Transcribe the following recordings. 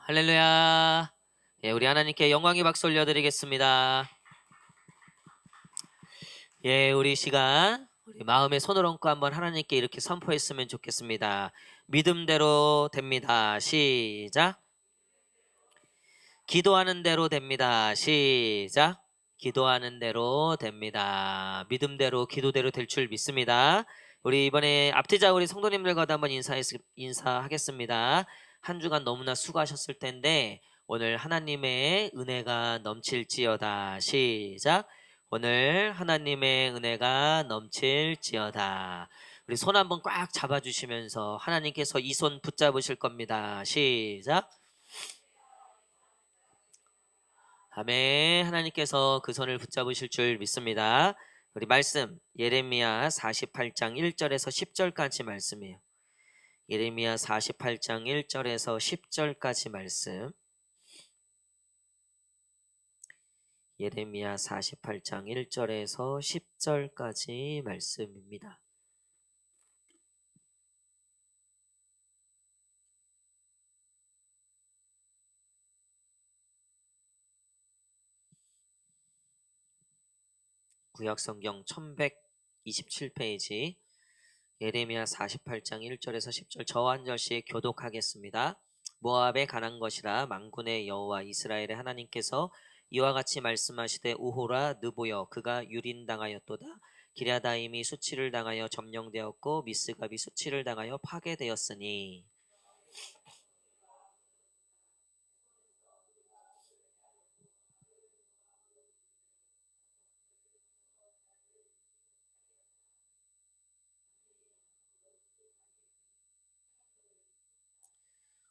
할렐루야. 예, 우리 하나님께 영광의 박수 올려드리겠습니다. 예, 우리 시간 우리 마음에 손을 얹고 한번 하나님께 이렇게 선포했으면 좋겠습니다. 믿음대로 됩니다. 시작. 기도하는 대로 됩니다. 시작. 기도하는 대로 됩니다. 믿음대로 기도대로 될 줄 믿습니다. 우리 이번에 앞뒤자 우리 성도님들과도 한번 인사하겠습니다. 한 주간 너무나 수고하셨을 텐데 오늘 하나님의 은혜가 넘칠지어다. 시작. 오늘 하나님의 은혜가 넘칠지어다. 우리 손 한번 꽉 잡아주시면서 하나님께서 이 손 붙잡으실 겁니다. 시작. 아멘. 하나님께서 그 손을 붙잡으실 줄 믿습니다. 우리 말씀 예레미야 48장 1절에서 10절까지 말씀이에요. 예레미야 48장 1절에서 10절까지 말씀. 예레미야 48장 1절에서 10절까지 말씀입니다. 구약성경 1127페이지 예레미야 48장 1절에서 10절 저 한 절씩 교독하겠습니다. 모압에 관한 것이라 만군의 여호와 이스라엘의 하나님께서 이와 같이 말씀하시되 우호라 느보여 그가 유린당하였도다. 기랴다임이 수치를 당하여 점령되었고 미스갑이 수치를 당하여 파괴되었으니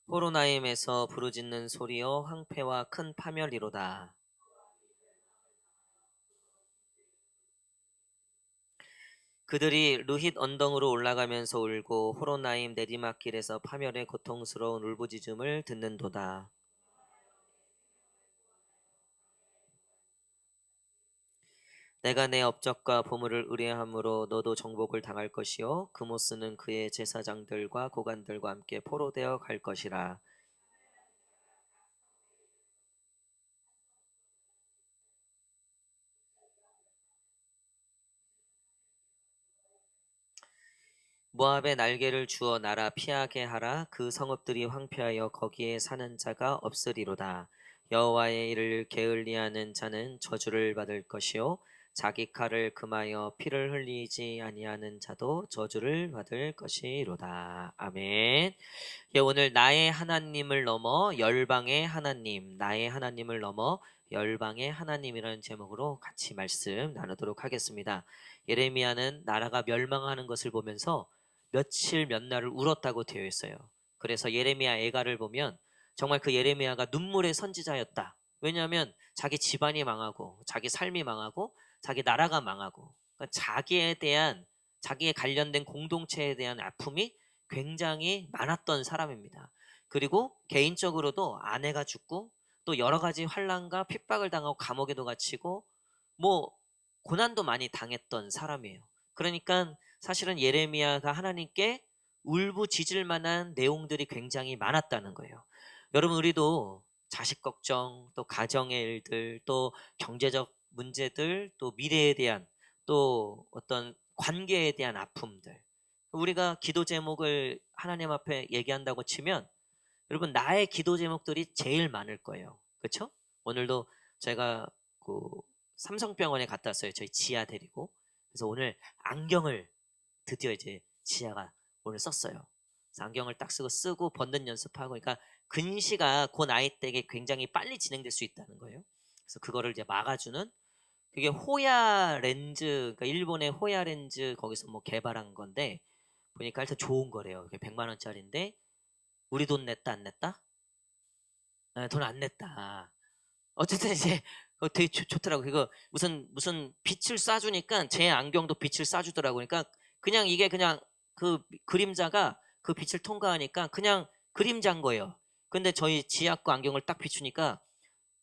호로나임에서 부르짖는 소리여 황폐와 큰 파멸이로다. 그들이 르힛 언덕으로 올라가면서 울고 호로나임 내리막길에서 파멸의 고통스러운 울부짖음을 듣는도다. 내가 내 업적과 보물을 의뢰함으로 너도 정복을 당할 것이요 그모스는 그의 제사장들과 고관들과 함께 포로되어 갈 것이라. 모압에 날개를 주어 날아 피하게 하라. 그 성읍들이 황폐하여 거기에 사는 자가 없으리로다. 여호와의 일을 게을리하는 자는 저주를 받을 것이요 자기 칼을 금하여 피를 흘리지 아니하는 자도 저주를 받을 것이로다. 아멘. 예, 오늘 나의 하나님을 넘어 열방의 하나님, 나의 하나님을 넘어 열방의 하나님이라는 제목으로 같이 말씀 나누도록 하겠습니다. 예레미야는 나라가 멸망하는 것을 보면서 며칠 몇 날을 울었다고 되어 있어요. 그래서 예레미야 애가를 보면 정말 그 예레미야가 눈물의 선지자였다. 왜냐하면 자기 집안이 망하고 자기 삶이 망하고 자기 나라가 망하고 그러니까 자기에 대한 자기에 관련된 공동체에 대한 아픔이 굉장히 많았던 사람입니다. 그리고 개인적으로도 아내가 죽고 또 여러 가지 환난과 핍박을 당하고 감옥에도 갇히고 뭐 고난도 많이 당했던 사람이에요. 그러니까 사실은 예레미야가 하나님께 울부짖을 만한 내용들이 굉장히 많았다는 거예요. 여러분 우리도 자식 걱정, 또 가정의 일들, 또 경제적 문제들, 또 미래에 대한 또 어떤 관계에 대한 아픔들 우리가 기도 제목을 하나님 앞에 얘기한다고 치면 여러분 나의 기도 제목들이 제일 많을 거예요. 그렇죠? 오늘도 제가 그 삼성병원에 갔다 왔어요. 저희 지아 데리고. 그래서 오늘 안경을 드디어 이제 지아가 오늘 썼어요. 그래서 안경을 딱 쓰고 벗는 연습하고 그러니까 근시가 그 나이 때에 굉장히 빨리 진행될 수 있다는 거예요. 그래서 그거를 이제 막아주는 그게 호야 렌즈, 그러니까 일본의 호야 렌즈 거기서 뭐 개발한 건데 보니까 하여튼 좋은 거래요. 그게 100만 원짜리인데 우리 돈 냈다 안 냈다? 돈 안 냈다. 어쨌든 이제 그거 되게 좋더라고. 그거 무슨 빛을 쏴주니까 제 안경도 빛을 쏴주더라고. 그러니까 그냥 이게 그냥 그 그림자가 그 빛을 통과하니까 그냥 그림자인 거예요. 근데 저희 지하 거 안경을 딱 비추니까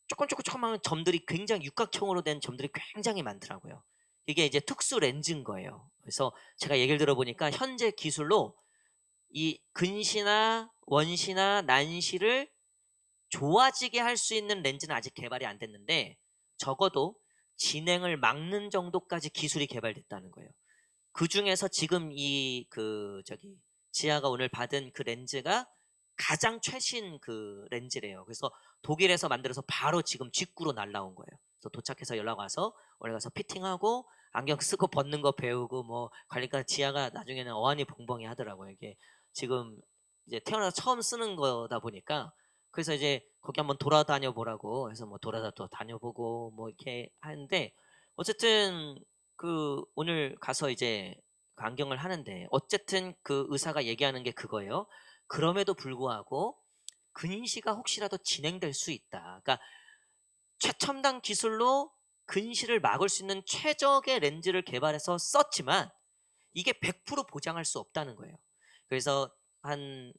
조금만 점들이 굉장히 육각형으로 된 점들이 굉장히 많더라고요. 이게 이제 특수 렌즈인 거예요. 그래서 제가 얘기를 들어보니까 현재 기술로 이 근시나 원시나 난시를 좋아지게 할 수 있는 렌즈는 아직 개발이 안 됐는데 적어도 진행을 막는 정도까지 기술이 개발됐다는 거예요. 그중에서 지금 이 지아가 오늘 받은 그 렌즈가 가장 최신 그 렌즈래요. 그래서 독일에서 만들어서 바로 지금 직구로 날라온 거예요. 그래서 도착해서 연락 와서 오늘 가서 피팅하고 안경 쓰고 벗는 거 배우고 뭐 관리가 지아가 나중에는 어안이 벙벙이 하더라고요. 이게 지금 이제 태어나서 처음 쓰는 거다 보니까 그래서 이제 거기 한번 돌아다녀 보라고 해서 뭐 돌아다 다녀보고 뭐 이렇게 하는데 어쨌든 오늘 가서 이제 그 안경을 하는데 어쨌든 그 의사가 얘기하는 게 그거예요. 그럼에도 불구하고 근시가 혹시라도 진행될 수 있다. 그러니까 최첨단 기술로 근시를 막을 수 있는 최적의 렌즈를 개발해서 썼지만 이게 100% 보장할 수 없다는 거예요. 그래서 한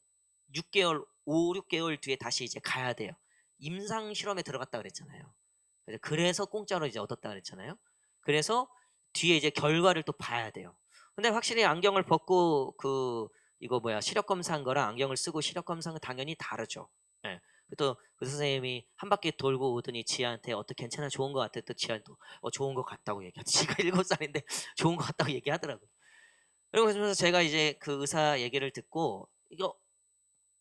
6개월, 5, 6개월 뒤에 다시 이제 가야 돼요. 임상 실험에 들어갔다 그랬잖아요. 그래서 공짜로 이제 얻었다 그랬잖아요. 그래서 뒤에 이제 결과를 또 봐야 돼요. 근데 확실히 안경을 벗고 이거 뭐야 시력 검사한 거랑 안경을 쓰고 시력 검사는 당연히 다르죠. 예. 또 그 선생님이 한 바퀴 돌고 오더니 지아한테 어떻게 괜찮아 좋은 것 같아 또 지아는 또 좋은 것 같다고 얘기하지. 지가 7살인데 좋은 것 같다고 얘기하더라고요. 그러면서 제가 이제 그 의사 얘기를 듣고 이거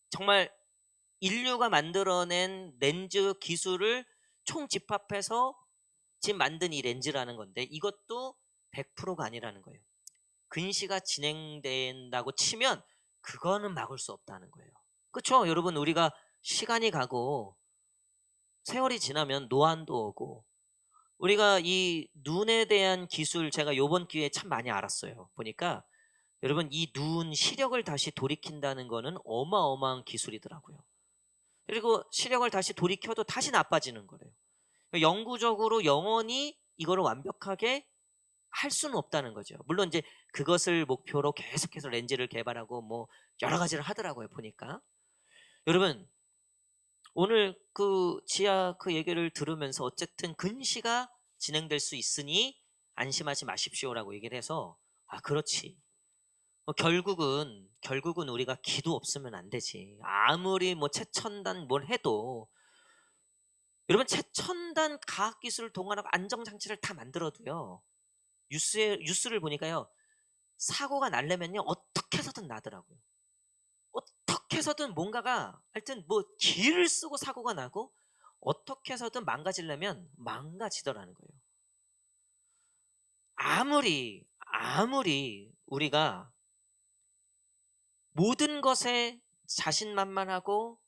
정말 인류가 만들어낸 렌즈 기술을 총집합해서 지금 만든 이 렌즈라는 건데 이것도 100%가 아니라는 거예요. 근시가 진행된다고 치면 그거는 막을 수 없다는 거예요. 그렇죠? 여러분 우리가 시간이 가고 세월이 지나면 노안도 오고 우리가 이 눈에 대한 기술 제가 요번 기회에 참 많이 알았어요. 보니까 여러분 이 눈 시력을 다시 돌이킨다는 거는 어마어마한 기술이더라고요. 그리고 시력을 다시 돌이켜도 다시 나빠지는 거래요. 영구적으로 영원히 이거를 완벽하게 할 수는 없다는 거죠. 물론 이제 그것을 목표로 계속해서 렌즈를 개발하고 뭐 여러 가지를 하더라고요, 보니까. 여러분, 오늘 지하 그 얘기를 들으면서 어쨌든 근시가 진행될 수 있으니 안심하지 마십시오라고 얘기를 해서 그렇지. 결국은 우리가 기도 없으면 안 되지. 아무리 뭐 최첨단 뭘 해도 여러분 최첨단 과학 기술을 동원하고 안정 장치를 다 만들어도요. 뉴스를 보니까요. 사고가 날려면요. 어떻게 해서든 나더라고요. 어떻게 해서든 뭔가가 하여튼 뭐 기를 쓰고 사고가 나고 어떻게 해서든 망가지려면 망가지더라는 거예요. 아무리 우리가 모든 것에 자신만만하고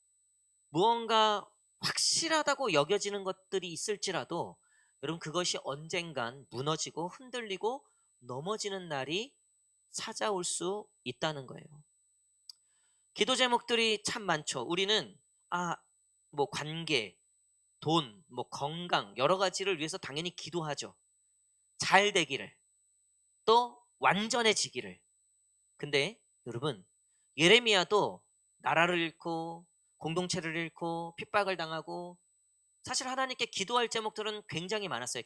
무언가 확실하다고 여겨지는 것들이 있을지라도 여러분 그것이 언젠간 무너지고 흔들리고 넘어지는 날이 찾아올 수 있다는 거예요. 기도 제목들이 참 많죠. 우리는 뭐 관계, 돈, 뭐 건강 여러 가지를 위해서 당연히 기도하죠. 잘 되기를 또 완전해지기를. 근데 여러분 예레미야도 나라를 잃고 공동체를 잃고 핍박을 당하고 사실 하나님께 기도할 제목들은 굉장히 많았어요.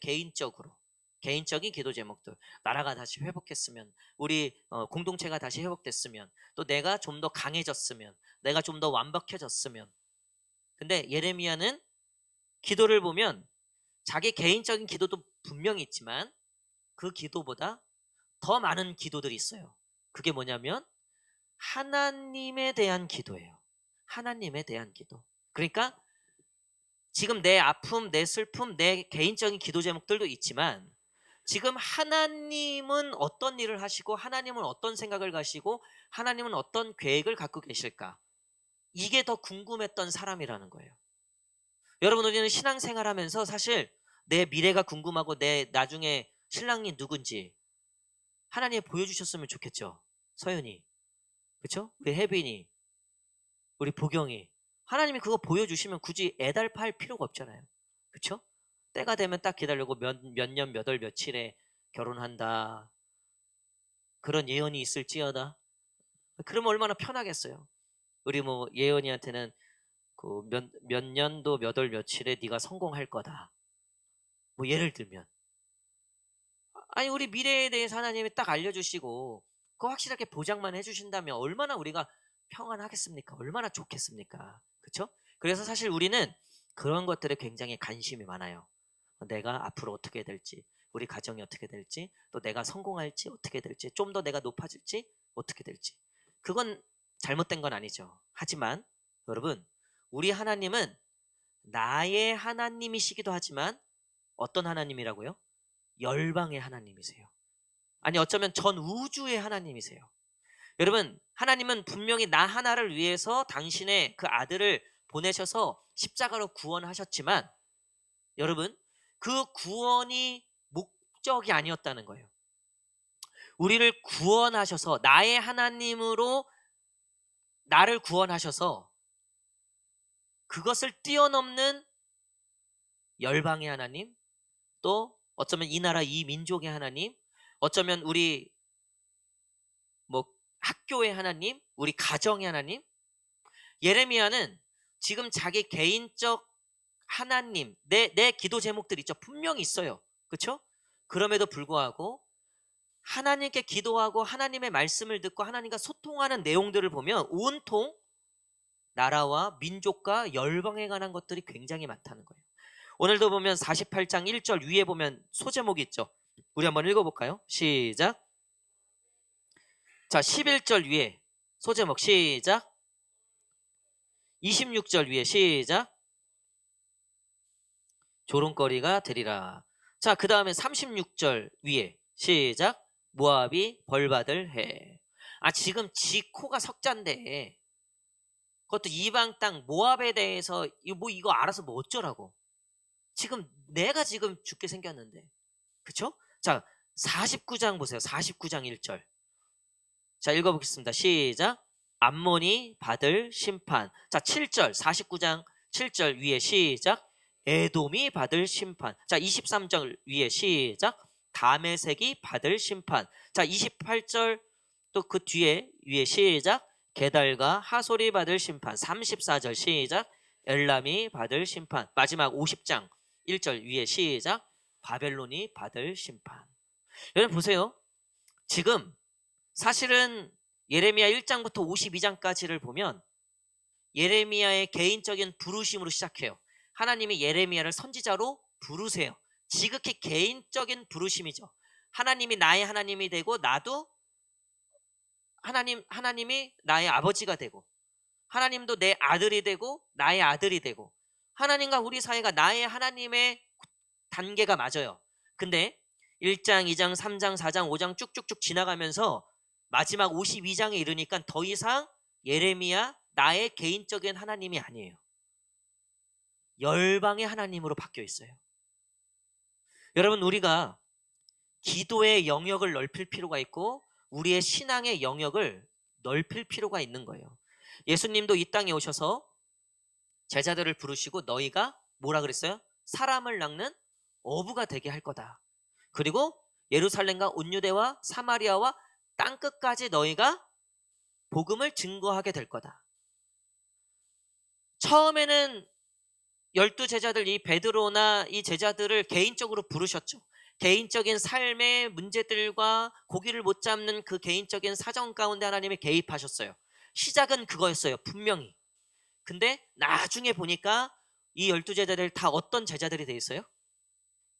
개인적인 기도 제목들. 나라가 다시 회복했으면 우리 공동체가 다시 회복됐으면 또 내가 좀 더 강해졌으면 내가 좀 더 완벽해졌으면. 근데 예레미야는 기도를 보면 자기 개인적인 기도도 분명히 있지만 그 기도보다 더 많은 기도들이 있어요. 그게 뭐냐면 하나님에 대한 기도예요. 하나님에 대한 기도. 그러니까 지금 내 아픔, 내 슬픔, 내 개인적인 기도 제목들도 있지만 지금 하나님은 어떤 일을 하시고 하나님은 어떤 생각을 가시고 하나님은 어떤 계획을 갖고 계실까? 이게 더 궁금했던 사람이라는 거예요. 여러분 우리는 신앙생활 하면서 사실 내 미래가 궁금하고 내 나중에 신랑이 누군지 하나님 보여주셨으면 좋겠죠. 서윤이. 그렇죠? 우리 혜빈이. 우리 보경이. 하나님이 그거 보여주시면 굳이 애달파할 필요가 없잖아요. 그렇죠? 때가 되면 딱 기다리고 몇 년, 몇 월, 며칠에 결혼한다. 그런 예언이 있을지어다. 그러면 얼마나 편하겠어요. 우리 뭐 예언이한테는 몇 년도 몇 월 며칠에 네가 성공할 거다. 뭐 예를 들면 아니 우리 미래에 대해서 하나님이 딱 알려주시고 그거 확실하게 보장만 해주신다면 얼마나 우리가 평안하겠습니까? 얼마나 좋겠습니까? 그렇죠? 그래서 사실 우리는 그런 것들에 굉장히 관심이 많아요. 내가 앞으로 어떻게 될지, 우리 가정이 어떻게 될지, 또 내가 성공할지 어떻게 될지, 좀 더 내가 높아질지 어떻게 될지. 그건 잘못된 건 아니죠. 하지만 여러분, 우리 하나님은 나의 하나님이시기도 하지만 어떤 하나님이라고요? 열방의 하나님이세요. 아니 어쩌면 전 우주의 하나님이세요. 여러분, 하나님은 분명히 나 하나를 위해서 당신의 그 아들을 보내셔서 십자가로 구원하셨지만 여러분, 그 구원이 목적이 아니었다는 거예요. 우리를 구원하셔서 나의 하나님으로 나를 구원하셔서 그것을 뛰어넘는 열방의 하나님, 또 어쩌면 이 나라 이 민족의 하나님, 어쩌면 우리 뭐 학교의 하나님, 우리 가정의 하나님. 예레미야는 지금 자기 개인적 하나님, 내 기도 제목들 있죠. 분명히 있어요. 그렇죠? 그럼에도 불구하고 하나님께 기도하고 하나님의 말씀을 듣고 하나님과 소통하는 내용들을 보면 온통 나라와 민족과 열방에 관한 것들이 굉장히 많다는 거예요. 오늘도 보면 48장 1절 위에 보면 소제목이 있죠. 우리 한번 읽어볼까요? 시작. 자, 11절 위에 소제목 시작. 26절 위에 시작. 조롱거리가 되리라. 자, 그 다음에 36절 위에 시작. 모압이 벌받을 해. 아, 지금 지 코가 석잔데 그것도 이방 땅 모압에 대해서 이거 알아서 뭐 어쩌라고. 지금 내가 지금 죽게 생겼는데. 그쵸? 자, 49장 보세요. 49장 1절. 자, 읽어보겠습니다. 시작. 암몬이 받을 심판. 자, 7절. 49장 7절 위에 시작. 에돔이 받을 심판. 자, 23절 위에 시작. 다메섹이 받을 심판. 자, 28절 또 그 뒤에 위에 시작. 게달과 하솔이 받을 심판. 34절 시작. 엘람이 받을 심판. 마지막 50장 1절 위에 시작. 바벨론이 받을 심판. 여러분 보세요. 지금 사실은 예레미야 1장부터 52장까지를 보면 예레미야의 개인적인 부르심으로 시작해요. 하나님이 예레미야를 선지자로 부르세요. 지극히 개인적인 부르심이죠. 하나님이 나의 하나님이 되고 나도 하나님이 나의 아버지가 되고 하나님도 내 아들이 되고 나의 아들이 되고 하나님과 우리 사이가 나의 하나님의 단계가 맞아요. 근데 1장, 2장, 3장, 4장, 5장 쭉쭉쭉 지나가면서 마지막 52장에 이르니까 더 이상 예레미야 나의 개인적인 하나님이 아니에요. 열방의 하나님으로 바뀌어 있어요. 여러분, 우리가 기도의 영역을 넓힐 필요가 있고 우리의 신앙의 영역을 넓힐 필요가 있는 거예요. 예수님도 이 땅에 오셔서 제자들을 부르시고 너희가 뭐라 그랬어요? 사람을 낚는 어부가 되게 할 거다. 그리고 예루살렘과 온 유대와 사마리아와 땅끝까지 너희가 복음을 증거하게 될 거다. 처음에는 12제자들 이 베드로나 이 제자들을 개인적으로 부르셨죠. 개인적인 삶의 문제들과 고기를 못 잡는 그 개인적인 사정 가운데 하나님이 개입하셨어요. 시작은 그거였어요. 분명히. 근데 나중에 보니까 이 12제자들 다 어떤 제자들이 돼 있어요?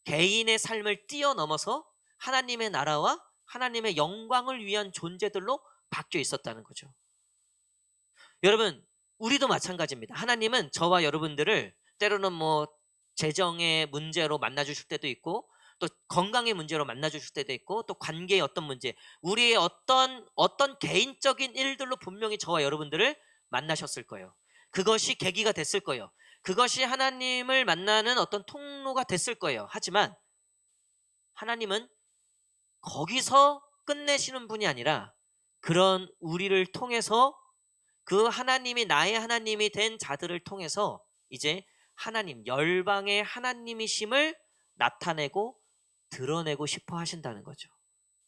개인의 삶을 뛰어넘어서 하나님의 나라와 하나님의 영광을 위한 존재들로 바뀌어 있었다는 거죠. 여러분, 우리도 마찬가지입니다. 하나님은 저와 여러분들을 때로는 뭐 재정의 문제로 만나주실 때도 있고 또 건강의 문제로 만나주실 때도 있고 또 관계의 어떤 문제, 우리의 어떤 개인적인 일들로 분명히 저와 여러분들을 만나셨을 거예요. 그것이 계기가 됐을 거예요. 그것이 하나님을 만나는 어떤 통로가 됐을 거예요. 하지만 하나님은 거기서 끝내시는 분이 아니라 그런 우리를 통해서 그 하나님이 나의 하나님이 된 자들을 통해서 이제 하나님, 열방의 하나님이심을 나타내고 드러내고 싶어 하신다는 거죠.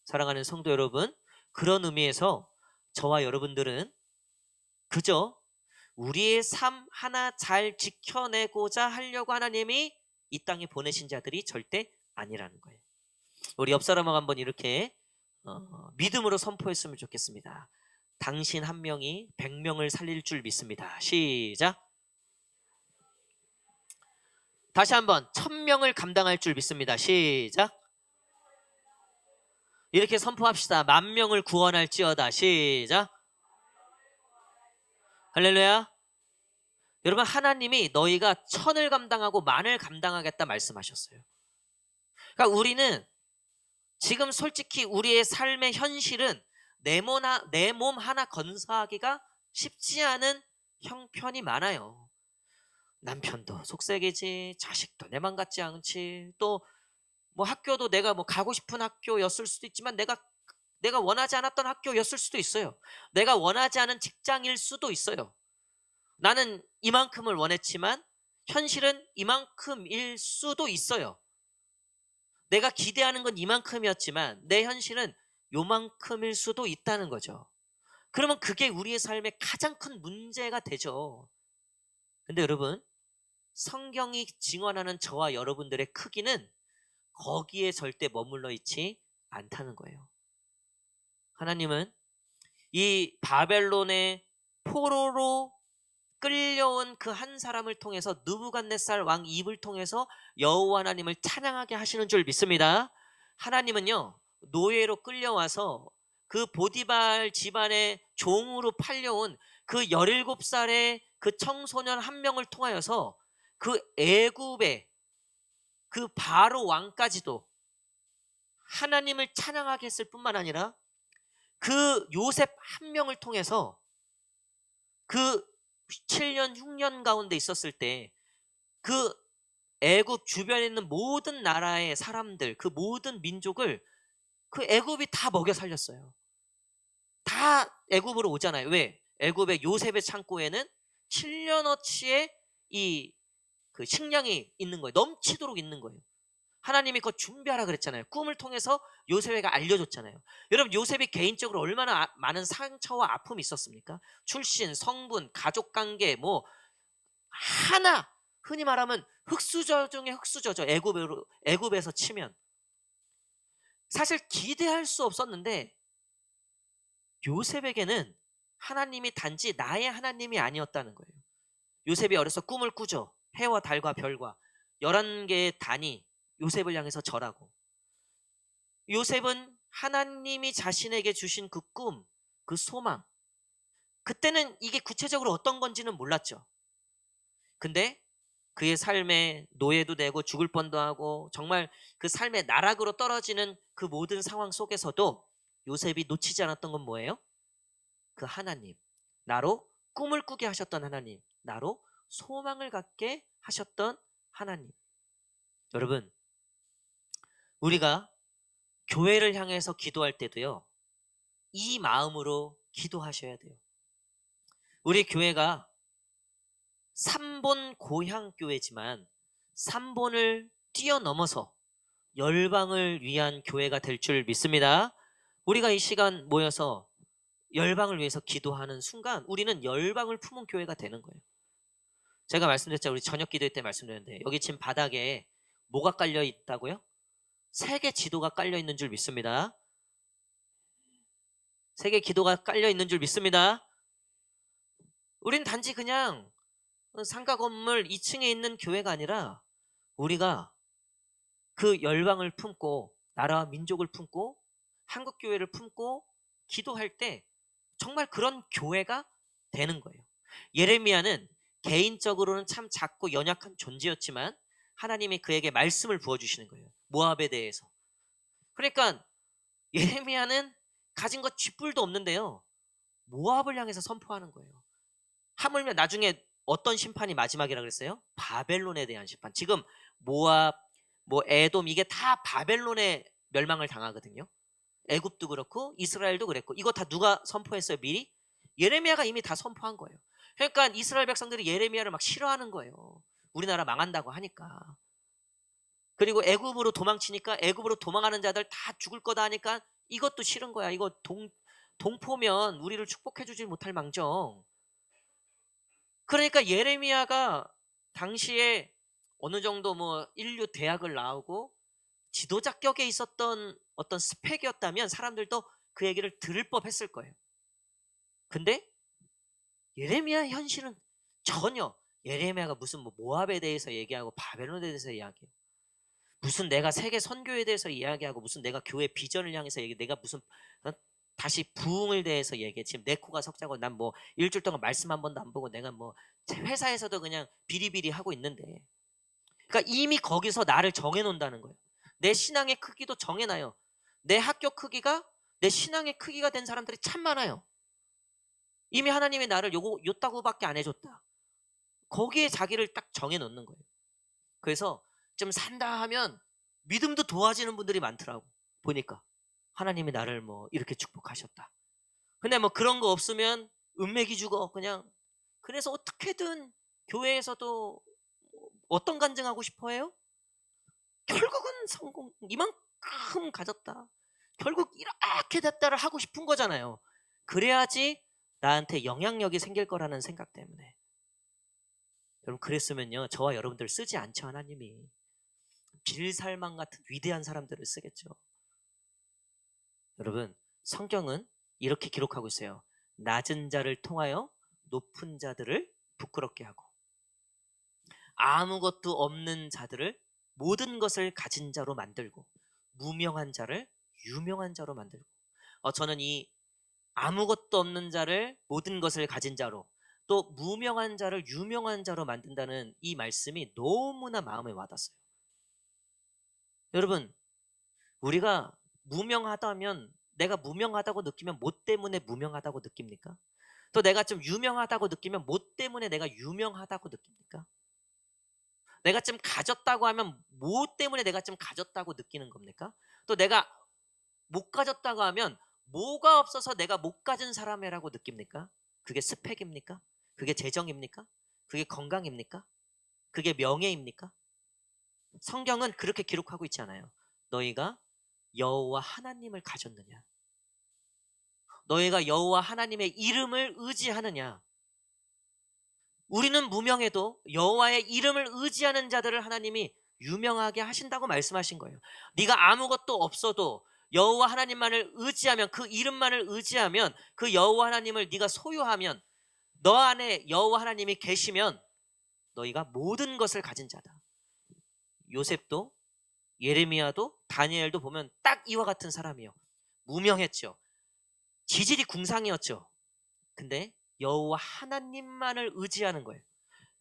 사랑하는 성도 여러분, 그런 의미에서 저와 여러분들은 그저 우리의 삶 하나 잘 지켜내고자 하려고 하나님이 이 땅에 보내신 자들이 절대 아니라는 거예요. 우리 옆 사람하고 한번 이렇게 믿음으로 선포했으면 좋겠습니다. 당신 한 명이 100명을 살릴 줄 믿습니다. 시작. 다시 한번 1000명을 감당할 줄 믿습니다. 시작. 이렇게 선포합시다. 10,000명을 구원할지어다. 시작. 할렐루야. 여러분, 하나님이 너희가 1000을 감당하고 10,000을 감당하겠다 말씀하셨어요. 그러니까 우리는 지금 솔직히 우리의 삶의 현실은 내 몸 하나 건사하기가 쉽지 않은 형편이 많아요. 남편도 속색이지, 자식도 내 맘 같지 않지, 또 뭐 학교도 내가 뭐 가고 싶은 학교였을 수도 있지만 내가 원하지 않았던 학교였을 수도 있어요. 내가 원하지 않은 직장일 수도 있어요. 나는 이만큼을 원했지만 현실은 이만큼일 수도 있어요. 내가 기대하는 건 이만큼이었지만 내 현실은 요만큼일 수도 있다는 거죠. 그러면 그게 우리의 삶의 가장 큰 문제가 되죠. 근데 여러분, 성경이 증언하는 저와 여러분들의 크기는 거기에 절대 머물러 있지 않다는 거예요. 하나님은 이 바벨론의 포로로 끌려온 그 한 사람을 통해서, 느부갓네살 왕 입을 통해서 여호와 하나님을 찬양하게 하시는 줄 믿습니다. 하나님은요, 노예로 끌려와서 그 보디발 집안의 종으로 팔려온 그 17살의 그 청소년 한 명을 통하여서 그 애굽의 그 바로 왕까지도 하나님을 찬양하게 했을 뿐만 아니라 그 요셉 한 명을 통해서 그 7년 6년 가운데 있었을 때 그 애굽 주변에 있는 모든 나라의 사람들, 그 모든 민족을 그 애굽이 다 먹여 살렸어요. 다 애굽으로 오잖아요. 왜? 애굽의 요셉의 창고에는 7년어치의 이 그 식량이 있는 거예요. 넘치도록 있는 거예요. 하나님이 그거 준비하라 그랬잖아요. 꿈을 통해서 요셉에게 알려줬잖아요. 여러분, 요셉이 개인적으로 얼마나 많은 상처와 아픔이 있었습니까? 출신, 성분, 가족관계, 뭐 하나, 흔히 말하면 흙수저 중에 흙수저죠. 애굽에서 치면 사실 기대할 수 없었는데 요셉에게는 하나님이 단지 나의 하나님이 아니었다는 거예요. 요셉이 어려서 꿈을 꾸죠. 해와 달과 별과 11개의 단이 요셉을 향해서 절하고, 요셉은 하나님이 자신에게 주신 그 꿈, 그 소망, 그때는 이게 구체적으로 어떤 건지는 몰랐죠. 근데 그의 삶에 노예도 되고 죽을 뻔도 하고 정말 그 삶의 나락으로 떨어지는 그 모든 상황 속에서도 요셉이 놓치지 않았던 건 뭐예요? 그 하나님, 나로 꿈을 꾸게 하셨던 하나님, 나로 소망을 갖게 하셨던 하나님. 여러분, 우리가 교회를 향해서 기도할 때도요, 이 마음으로 기도하셔야 돼요. 우리 교회가 3본 고향교회지만 3본을 뛰어넘어서 열방을 위한 교회가 될 줄 믿습니다. 우리가 이 시간 모여서 열방을 위해서 기도하는 순간 우리는 열방을 품은 교회가 되는 거예요. 제가 말씀드렸죠. 우리 저녁 기도 때 말씀드렸는데 여기 지금 바닥에 뭐가 깔려 있다고요? 세계 지도가 깔려 있는 줄 믿습니다. 세계 기도가 깔려 있는 줄 믿습니다. 우린 단지 그냥 상가 건물 2층에 있는 교회가 아니라 우리가 그 열방을 품고 나라와 민족을 품고 한국 교회를 품고 기도할 때 정말 그런 교회가 되는 거예요. 예레미야는 개인적으로는 참 작고 연약한 존재였지만 하나님이 그에게 말씀을 부어주시는 거예요. 모압에 대해서. 그러니까 예레미야는 가진 것 쥐뿔도 없는데요, 모압을 향해서 선포하는 거예요. 하물며 나중에 어떤 심판이 마지막이라 그랬어요? 바벨론에 대한 심판. 지금 모압, 뭐 에돔, 이게 다 바벨론에 멸망을 당하거든요. 애굽도 그렇고 이스라엘도 그랬고, 이거 다 누가 선포했어요? 미리? 예레미야가 이미 다 선포한 거예요. 그러니까 이스라엘 백성들이 예레미야를 막 싫어하는 거예요. 우리나라 망한다고 하니까. 그리고 애굽으로 도망치니까 애굽으로 도망하는 자들 다 죽을 거다 하니까 이것도 싫은 거야. 이거 동포면 우리를 축복해 주지 못할 망정. 그러니까 예레미야가 당시에 어느 정도 뭐 인류 대학을 나오고 지도자 격에 있었던 어떤 스펙이었다면 사람들도 그 얘기를 들을 법했을 거예요. 근데 예레미야 현실은 전혀 예레미야가 무슨 뭐 모압에 대해서 얘기하고 바벨론에 대해서 이야기해요. 무슨 내가 세계 선교에 대해서 이야기하고 무슨 내가 교회 비전을 향해서 얘기, 내가 무슨 어? 다시 부흥을 대해서 얘기해. 지금 내 코가 석자고 난 뭐 일주일 동안 말씀 한 번도 안 보고 내가 뭐 회사에서도 그냥 비리비리 하고 있는데, 그러니까 이미 거기서 나를 정해놓는다는 거예요. 내 신앙의 크기도 정해놔요. 내 학교 크기가 내 신앙의 크기가 된 사람들이 참 많아요. 이미 하나님이 나를 요따구밖에 안 해줬다. 거기에 자기를 딱 정해놓는 거예요. 그래서 좀 산다 하면 믿음도 도와지는 분들이 많더라고. 보니까 하나님이 나를 뭐 이렇게 축복하셨다. 근데 뭐 그런 거 없으면 은맥이 죽어 그냥. 그래서 어떻게든 교회에서도 어떤 간증하고 싶어 해요? 결국은 성공 이만큼 가졌다, 결국 이렇게 됐다를 하고 싶은 거잖아요. 그래야지 나한테 영향력이 생길 거라는 생각 때문에. 여러분, 그랬으면요 저와 여러분들 쓰지 않죠. 하나님이 빌살만 같은 위대한 사람들을 쓰겠죠. 여러분, 성경은 이렇게 기록하고 있어요. 낮은 자를 통하여 높은 자들을 부끄럽게 하고, 아무것도 없는 자들을 모든 것을 가진 자로 만들고, 무명한 자를 유명한 자로 만들고. 저는 이 아무것도 없는 자를 모든 것을 가진 자로, 또 무명한 자를 유명한 자로 만든다는 이 말씀이 너무나 마음에 와닿았어요. 여러분, 우리가 무명하다면, 내가 무명하다고 느끼면 뭐 때문에 무명하다고 느낍니까? 또 내가 좀 유명하다고 느끼면 뭐 때문에 내가 유명하다고 느낍니까? 내가 좀 가졌다고 하면 뭐 때문에 내가 좀 가졌다고 느끼는 겁니까? 또 내가 못 가졌다고 하면 뭐가 없어서 내가 못 가진 사람이라고 느낍니까? 그게 스펙입니까? 그게 재정입니까? 그게 건강입니까? 그게 명예입니까? 성경은 그렇게 기록하고 있지 않아요. 너희가 여호와 하나님을 가졌느냐? 너희가 여호와 하나님의 이름을 의지하느냐? 우리는 무명해도 여호와의 이름을 의지하는 자들을 하나님이 유명하게 하신다고 말씀하신 거예요. 네가 아무것도 없어도 여호와 하나님만을 의지하면, 그 이름만을 의지하면, 그 여호와 하나님을 네가 소유하면, 너 안에 여호와 하나님이 계시면 너희가 모든 것을 가진 자다. 요셉도 예레미야도 다니엘도 보면 딱 이와 같은 사람이요. 무명했죠. 지질이 궁상이었죠. 근데 여호와 하나님만을 의지하는 거예요.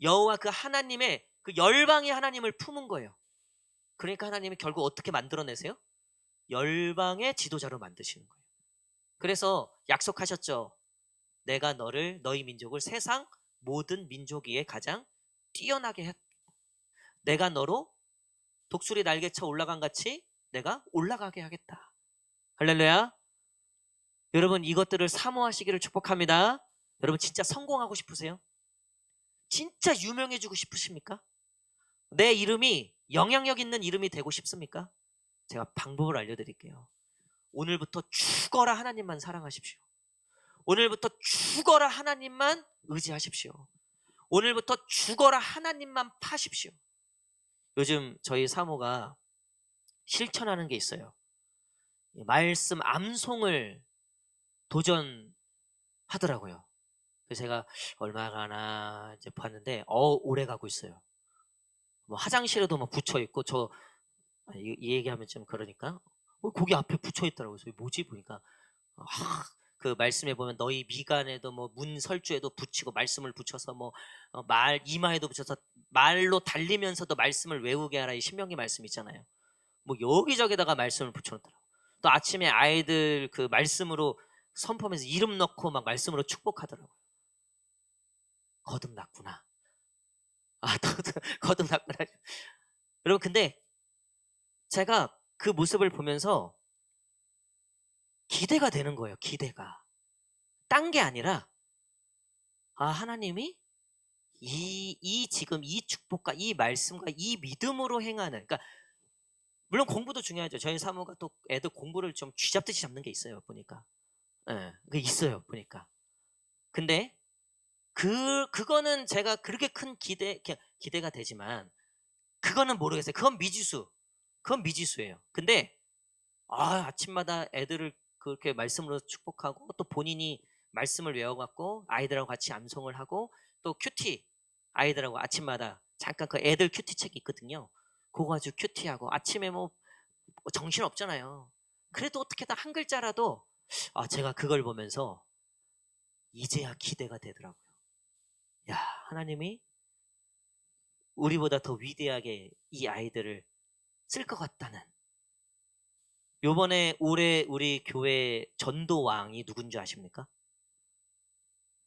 여호와 그 하나님의 그 열방의 하나님을 품은 거예요. 그러니까 하나님이 결국 어떻게 만들어내세요? 열방의 지도자로 만드시는 거예요. 그래서 약속하셨죠. 내가 너를, 너희 민족을 세상 모든 민족 위에 가장 뛰어나게 했다. 내가 너로 독수리 날개쳐 올라간 같이 내가 올라가게 하겠다. 할렐루야. 여러분, 이것들을 사모하시기를 축복합니다. 여러분, 진짜 성공하고 싶으세요? 진짜 유명해지고 싶으십니까? 내 이름이 영향력 있는 이름이 되고 싶습니까? 제가 방법을 알려드릴게요. 오늘부터 죽어라 하나님만 사랑하십시오. 오늘부터 죽어라 하나님만 의지하십시오. 오늘부터 죽어라 하나님만 파십시오. 요즘 저희 사모가 실천하는 게 있어요. 말씀 암송을 도전하더라고요. 그래서 제가 얼마나 이제 봤는데 오래 가고 있어요. 뭐 화장실에도 막 붙여 있고, 이 얘기하면 좀 그러니까 거기 앞에 붙여 있더라고요. 그래서 뭐지 보니까 그 말씀에 보면 너희 미간에도 뭐 문설주에도 붙이고, 말씀을 붙여서 뭐 말 이마에도 붙여서 말로 달리면서도 말씀을 외우게 하라, 이 신명기 말씀 있잖아요. 뭐 여기저기다가 말씀을 붙여놓더라고. 또 아침에 아이들 그 말씀으로 선포하면서 이름 넣고 막 말씀으로 축복하더라고요. 거듭났구나. 또 거듭났구나. 여러분, 근데 제가 그 모습을 보면서 기대가 되는 거예요. 기대가. 딴 게 아니라, 하나님이 지금 이 축복과 이 말씀과 이 믿음으로 행하는, 그러니까 물론 공부도 중요하죠. 저희 사모가 또 애들 공부를 좀 쥐잡듯이 잡는 게 있어요. 보니까. 예, 그게 있어요. 보니까. 근데 그거는 제가 그렇게 큰 기대가 되지만, 그거는 모르겠어요. 그건 미지수예요. 근데 아침마다 애들을 그렇게 말씀으로 축복하고, 또 본인이 말씀을 외워갖고 아이들하고 같이 암송을 하고, 또 큐티 아이들하고 아침마다 잠깐 그 애들 큐티 책 있거든요. 그거 가지고 큐티하고 아침에 뭐 정신 없잖아요. 그래도 어떻게든 한 글자라도 제가 그걸 보면서 이제야 기대가 되더라고요. 야, 하나님이 우리보다 더 위대하게 이 아이들을 쓸 것 같다는. 요번에 올해 우리 교회 전도왕이 누군지 아십니까?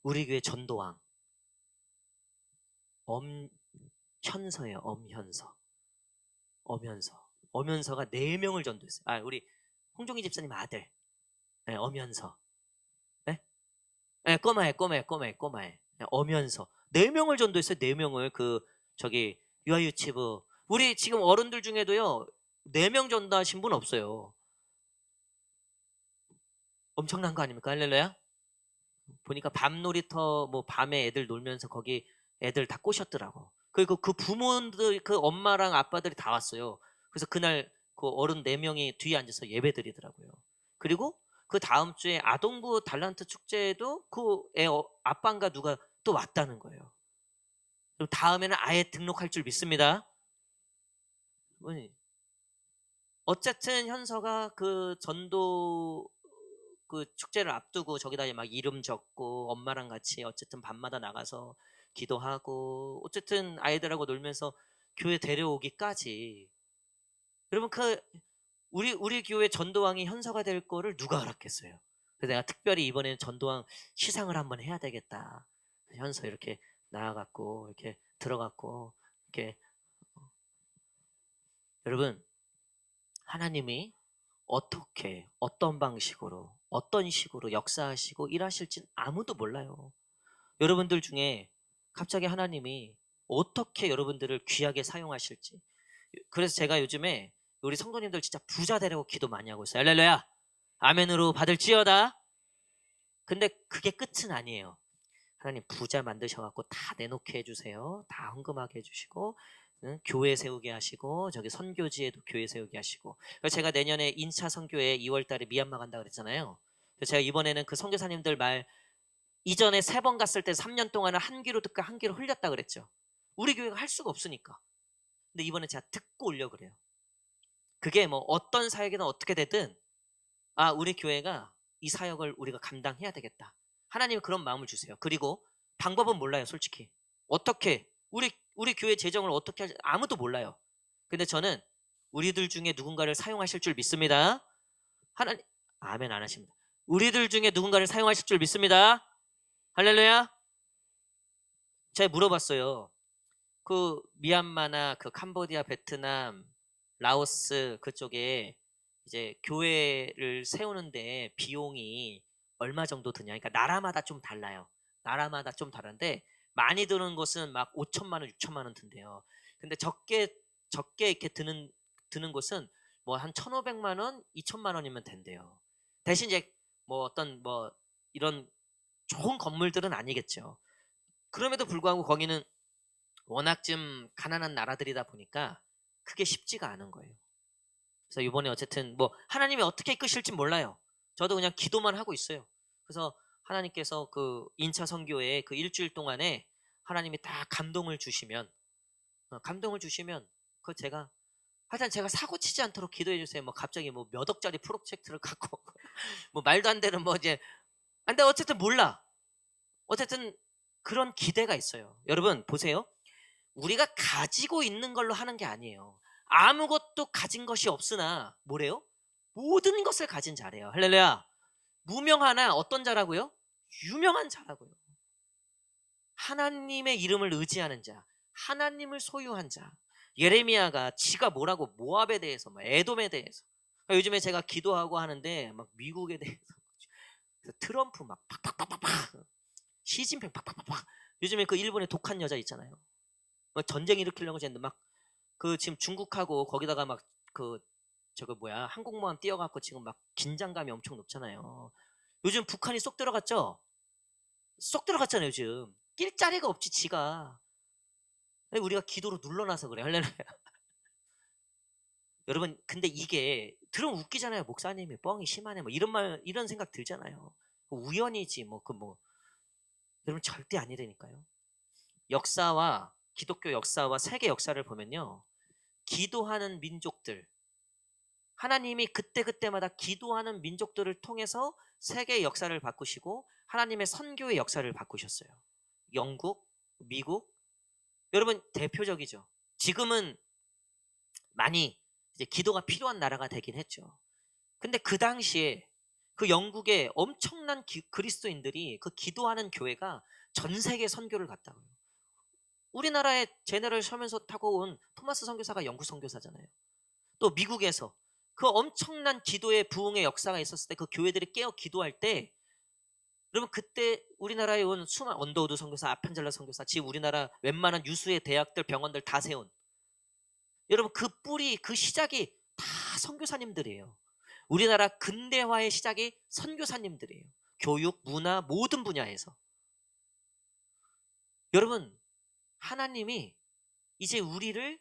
우리 교회 전도왕 엄현서예요. 엄현서가 4명을 전도했어요. 우리 홍종희 집사님 아들. 네, 엄현서. 네? 네, 꼬마애. 네, 엄현서. 4명을 전도했어요. 4명을 저기 유아유치부. 우리 지금 어른들 중에도요 4명 전도하신 분 없어요. 엄청난 거 아닙니까? 할렐루야. 보니까 밤놀이터 뭐 밤에 애들 놀면서 거기 애들 다 꼬셨더라고. 그리고 그 부모들 그 엄마랑 아빠들이 다 왔어요. 그래서 그날 그 어른 4명이 뒤에 앉아서 예배 드리더라고요. 그리고 그 다음 주에 아동부 달란트 축제에도 그 애 아빠인가 누가 또 왔다는 거예요. 그럼 다음에는 아예 등록할 줄 믿습니다. 어쨌든 현서가 그 전도 그 축제를 앞두고 저기다 막 이름 적고 엄마랑 같이 어쨌든 밤마다 나가서 기도하고 어쨌든 아이들하고 놀면서 교회 데려오기까지. 여러분 우리 교회 전도왕이 현서가 될 거를 누가 알았겠어요. 그래서 내가 특별히 이번에는 전도왕 시상을 한번 해야 되겠다. 현서 이렇게 나와갖고 이렇게 들어갔고 이렇게. 여러분, 하나님이 어떻게 어떤 방식으로 어떤 식으로 역사하시고 일하실진 아무도 몰라요. 여러분들 중에 갑자기 하나님이 어떻게 여러분들을 귀하게 사용하실지. 그래서 제가 요즘에 우리 성도님들 진짜 부자 되려고 기도 많이 하고 있어요. 할렐루야. 아멘으로 받을지어다. 근데 그게 끝은 아니에요. 하나님 부자 만드셔갖고 다 내놓게 해주세요. 다 헌금하게 해주시고 교회 세우게 하시고 저기 선교지에도 교회 세우게 하시고. 그래서 제가 내년에 인차 선교에 2월달에 미얀마 간다 그랬잖아요. 그래서 제가 이번에는 그 선교사님들 말 이전에 3번 갔을 때 3년 동안은 한 귀로 듣고 한 귀로 흘렸다 그랬죠. 우리 교회가 할 수가 없으니까. 근데 이번에 제가 듣고 오려 그래요. 그게 뭐 어떤 사역이든 어떻게 되든 우리 교회가 이 사역을 우리가 감당해야 되겠다. 하나님이 그런 마음을 주세요. 그리고 방법은 몰라요, 솔직히. 어떻게 우리 교회 재정을 어떻게 할지 아무도 몰라요. 근데 저는 우리들 중에 누군가를 사용하실 줄 믿습니다. 하나님 아멘 안 하십니다. 우리들 중에 누군가를 사용하실 줄 믿습니다. 할렐루야. 제가 물어봤어요. 그 미얀마나 그 캄보디아, 베트남, 라오스 그쪽에 이제 교회를 세우는데 비용이 얼마 정도 드냐. 그러니까 나라마다 좀 달라요. 나라마다 좀 다른데 많이 드는 곳은 막 5천만 원, 6천만 원 든대요. 근데 적게 이렇게 드는 곳은 뭐 한 1,500만 원, 2천만 원이면 된대요. 대신 이제 뭐 어떤 뭐 이런 좋은 건물들은 아니겠죠. 그럼에도 불구하고 거기는 워낙 좀 가난한 나라들이다 보니까 그게 쉽지가 않은 거예요. 그래서 이번에 어쨌든 뭐 하나님이 어떻게 이끄실지 몰라요. 저도 그냥 기도만 하고 있어요. 그래서 하나님께서 그 인차 선교에 그 일주일 동안에 하나님이 다 감동을 주시면 그 제가 하여튼 제가 사고 치지 않도록 기도해 주세요. 뭐 갑자기 뭐 몇 억짜리 프로젝트를 갖고 뭐 말도 안 되는 뭐 이제 근데 어쨌든 몰라. 어쨌든 그런 기대가 있어요. 여러분 보세요. 우리가 가지고 있는 걸로 하는 게 아니에요. 아무것도 가진 것이 없으나 뭐래요? 모든 것을 가진 자래요. 할렐루야. 무명하나 어떤 자라고요? 유명한 자라고요. 하나님의 이름을 의지하는 자, 하나님을 소유한 자. 예레미야가 지가 뭐라고 모압에 대해서, 뭐 에돔에 대해서. 그러니까 요즘에 제가 기도하고 하는데 막 미국에 대해서 트럼프 막 팍팍팍팍팍, 시진핑 팍팍팍팍. 요즘에 그 일본의 독한 여자 있잖아요. 전쟁 일으키려고 했는데 막 그 지금 중국하고 거기다가 막 그 저거 뭐야 항공모함 띄어갖고 지금 막 긴장감이 엄청 높잖아요. 요즘 북한이 쏙 들어갔죠? 쏙 들어갔잖아요. 요즘 낄 자리가 없지 지가. 우리가 기도로 눌러놔서 그래. 할렐루야. 여러분 근데 이게 들으면 웃기잖아요. 목사님이 뻥이 심하네 뭐 이런 생각 들잖아요. 우연이지 뭐 여러분 절대 아니라니까요. 역사와 기독교 역사와 세계 역사를 보면요. 기도하는 민족들, 하나님이 그때그때마다 기도하는 민족들을 통해서 세계의 역사를 바꾸시고 하나님의 선교의 역사를 바꾸셨어요. 영국, 미국, 여러분 대표적이죠. 지금은 많이 이제 기도가 필요한 나라가 되긴 했죠. 근데 그 당시에 그 영국의 엄청난 그리스도인들이 그 기도하는 교회가 전 세계 선교를 갔다고요. 우리나라에 제네럴 서면서 타고 온 토마스 선교사가 영국 선교사잖아요. 또 미국에서 그 엄청난 기도의 부흥의 역사가 있었을 때 그 교회들이 깨어 기도할 때 여러분 그때 우리나라에 온 수많은 언더우드 선교사, 아펜젤라 선교사, 지금 우리나라 웬만한 유수의 대학들, 병원들 다 세운 여러분 그 뿌리, 그 시작이 다 선교사님들이에요. 우리나라 근대화의 시작이 선교사님들이에요. 교육, 문화 모든 분야에서. 여러분 하나님이 이제 우리를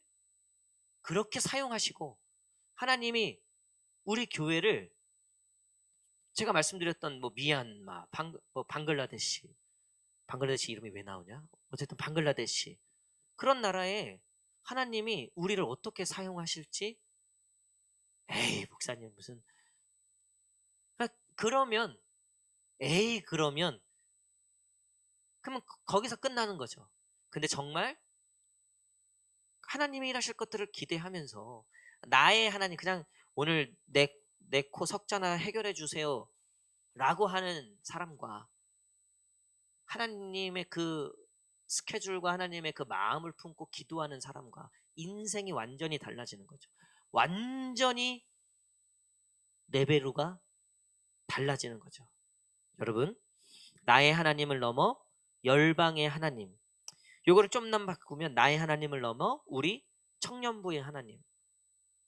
그렇게 사용하시고 하나님이 우리 교회를 제가 말씀드렸던 뭐 미얀마, 방글라데시 이름이 왜 나오냐? 어쨌든 방글라데시 그런 나라에 하나님이 우리를 어떻게 사용하실지 에이 목사님 무슨 그러면 에이 그러면 그러면 거기서 끝나는 거죠. 근데 정말 하나님이 일하실 것들을 기대하면서 나의 하나님 그냥 오늘 내 코 석자나 해결해 주세요 라고 하는 사람과 하나님의 그 스케줄과 하나님의 그 마음을 품고 기도하는 사람과 인생이 완전히 달라지는 거죠. 완전히 레벨로가 달라지는 거죠. 여러분, 나의 하나님을 넘어 열방의 하나님. 요거를 좀만 바꾸면 나의 하나님을 넘어 우리 청년부의 하나님.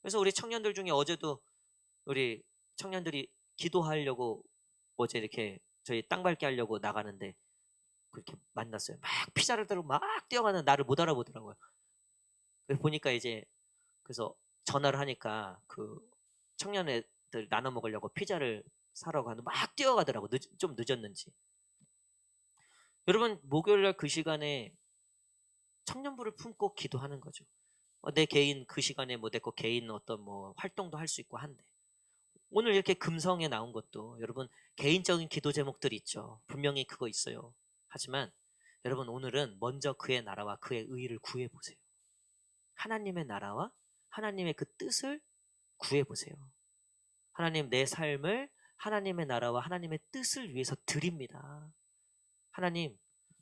그래서 우리 청년들 중에 어제도 우리 청년들이 기도하려고 어제 이렇게 저희 땅 밟기 하려고 나가는데 그렇게 만났어요. 막 피자를 들고 막 뛰어가는 나를 못 알아보더라고요. 그래서 보니까 이제 그래서 전화를 하니까 그 청년 애들 나눠 먹으려고 피자를 사러 가는데 막 뛰어가더라고. 좀 늦었는지. 여러분 목요일날 그 시간에 청년부를 품고 기도하는 거죠. 내 개인 그 시간에 뭐 내 거 개인 어떤 뭐 활동도 할 수 있고 한데 오늘 이렇게 금성에 나온 것도 여러분 개인적인 기도 제목들이 있죠. 분명히 그거 있어요. 하지만 여러분 오늘은 먼저 그의 나라와 그의 의의를 구해보세요. 하나님의 나라와 하나님의 그 뜻을 구해보세요. 하나님 내 삶을 하나님의 나라와 하나님의 뜻을 위해서 드립니다. 하나님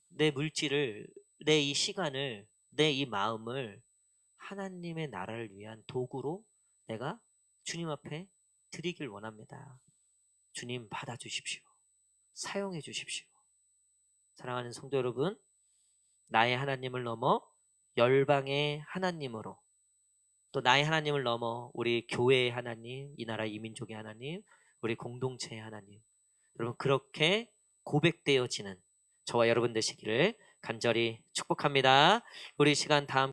내 물질을 내 이 시간을 내 이 마음을 하나님의 나라를 위한 도구로 내가 주님 앞에 드리길 원합니다. 주님 받아주십시오. 사용해 주십시오. 사랑하는 성도 여러분, 나의 하나님을 넘어 열방의 하나님으로 또 나의 하나님을 넘어 우리 교회의 하나님, 이 나라 이민족의 하나님, 우리 공동체의 하나님 여러분 그렇게 고백되어지는 저와 여러분 되시기를 간절히 축복합니다. 우리 시간 다음